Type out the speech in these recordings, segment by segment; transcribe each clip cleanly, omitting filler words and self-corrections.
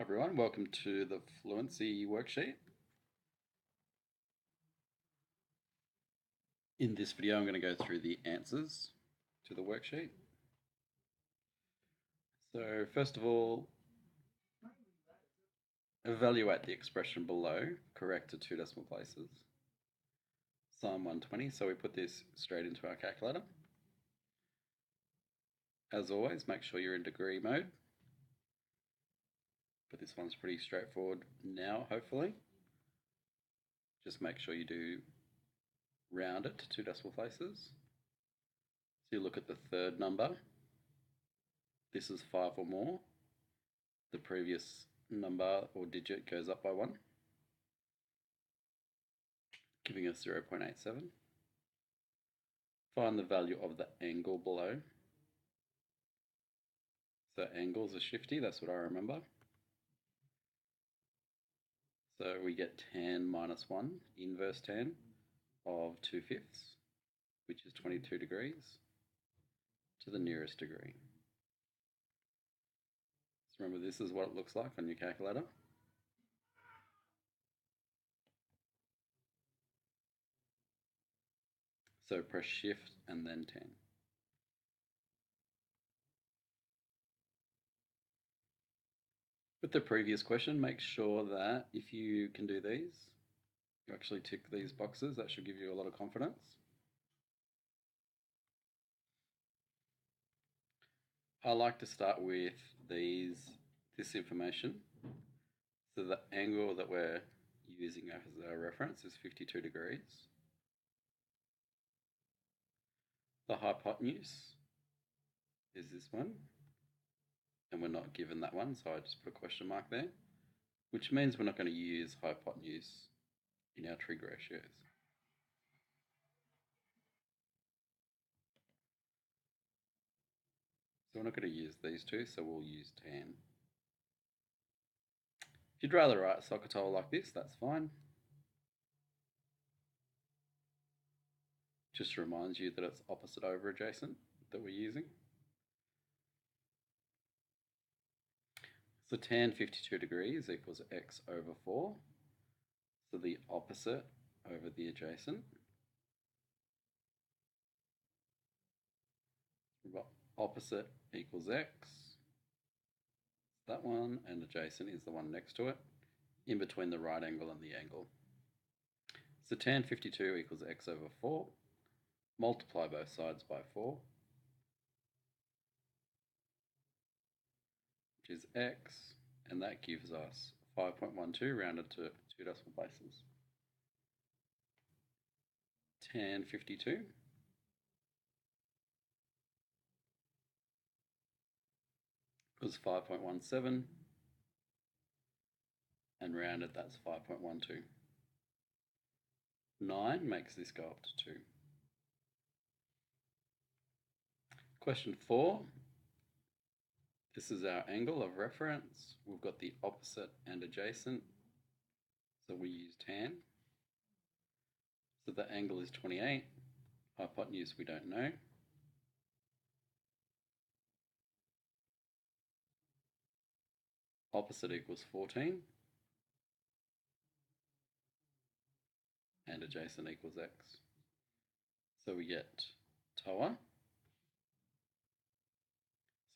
Everyone, welcome to the Fluency worksheet. In this video, I'm going to go through the answers to the worksheet. So first of all, evaluate the expression below, correct to 2 decimal places. Sum 120, so we put this straight into our calculator. As always, make sure you're in degree mode. But this one's pretty straightforward now, hopefully. Just make sure you do round it to 2 decimal places. So you look at the third number. This is 5 or more. The previous number or digit goes up by 1, giving us 0.87. Find the value of the angle below. So angles are shifty, that's what I remember. So we get tan minus 1, inverse tan of 2/5, which is 22 degrees, to the nearest degree. So remember, this is what it looks like on your calculator. So press shift and then 10. With the previous question, make sure that if you can do these, you actually tick these boxes. That should give you a lot of confidence. I like to start with this information. So the angle that we're using as our reference is 52 degrees. The hypotenuse is this one, and we're not given that one, so I just put a question mark there, which means we're not going to use hypotenuse in our trig ratios. So we're not going to use these two, so we'll use tan. If you'd rather write SOHCAHTOA like this, that's fine. Just reminds you that it's opposite over adjacent that we're using. So tan 52 degrees equals x over 4. So the opposite over the adjacent. We've got opposite equals x. That one, and adjacent is the one next to it, in between the right angle and the angle. So tan 52 equals x over 4. Multiply both sides by 4, which is x, and that gives us 5.12 rounded to 2 decimal places. Tan 52 was 5.17, and rounded that's 5.12. 9 makes this go up to 2. Question 4. This is our angle of reference. We've got the opposite and adjacent, so we use tan. So the angle is 28. Hypotenuse we don't know. Opposite equals 14. And adjacent equals x. So we get TOA.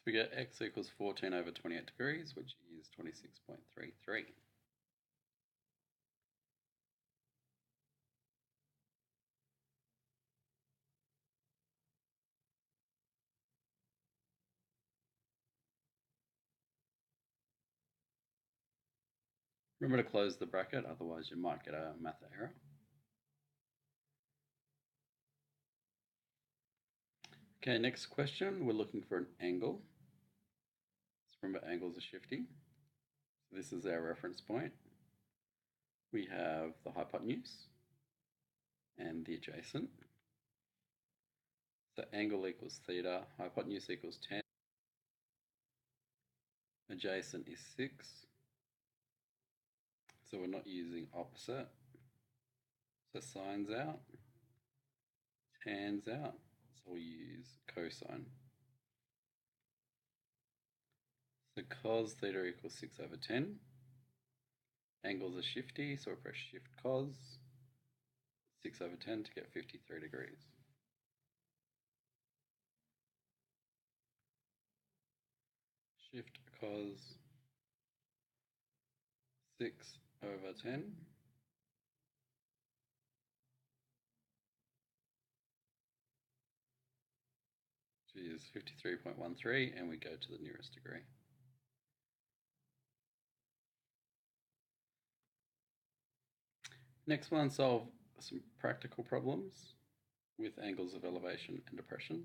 So we get x equals 14 over 28 degrees, which is 26.33. Remember to close the bracket, otherwise you might get a math error. Okay, next question, we're looking for an angle. So remember, angles are shifty. So this is our reference point. We have the hypotenuse and the adjacent. So angle equals theta, hypotenuse equals 10. Adjacent is 6. So we're not using opposite. So sine's out, tan's out, so we'll use cosine. So cos theta equals 6 over 10. Angles are shifty, so we press shift cos 6 over 10 to get 53 degrees. Shift cos 6 over 10 is 53.13, and we go to the nearest degree. Next one, solve some practical problems with angles of elevation and depression.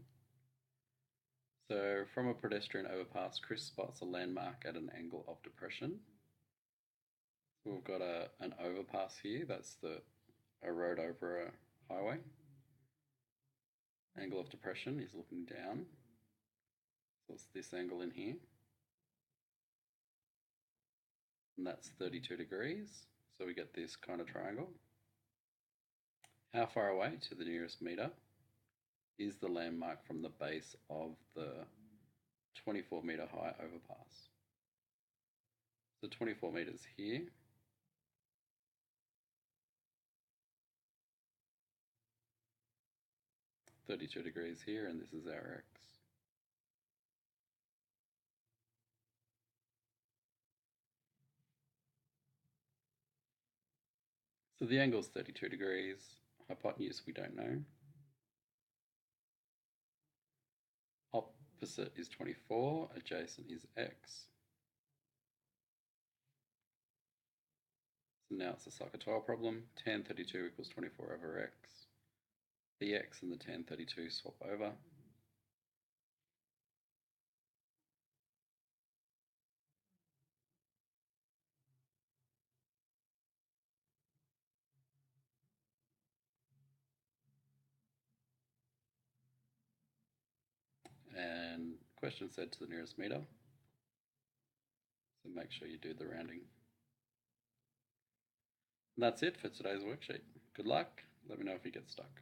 So from a pedestrian overpass, Chris spots a landmark at an angle of depression. So we've got an overpass here, that's a road over a highway. Angle of depression is looking down. So it's this angle in here. And that's 32 degrees. So we get this kind of triangle. How far away to the nearest meter is the landmark from the base of the 24-meter high overpass? So 24 meters here. 32 degrees here, and this is our x. So the angle is 32 degrees. Hypotenuse we don't know. Opposite is 24, adjacent is x. So now it's a Socotoil problem. Tan 32 equals 24 over x. The x and the tan 32 swap over. And question said to the nearest meter. So make sure you do the rounding. And that's it for today's worksheet. Good luck. Let me know if you get stuck.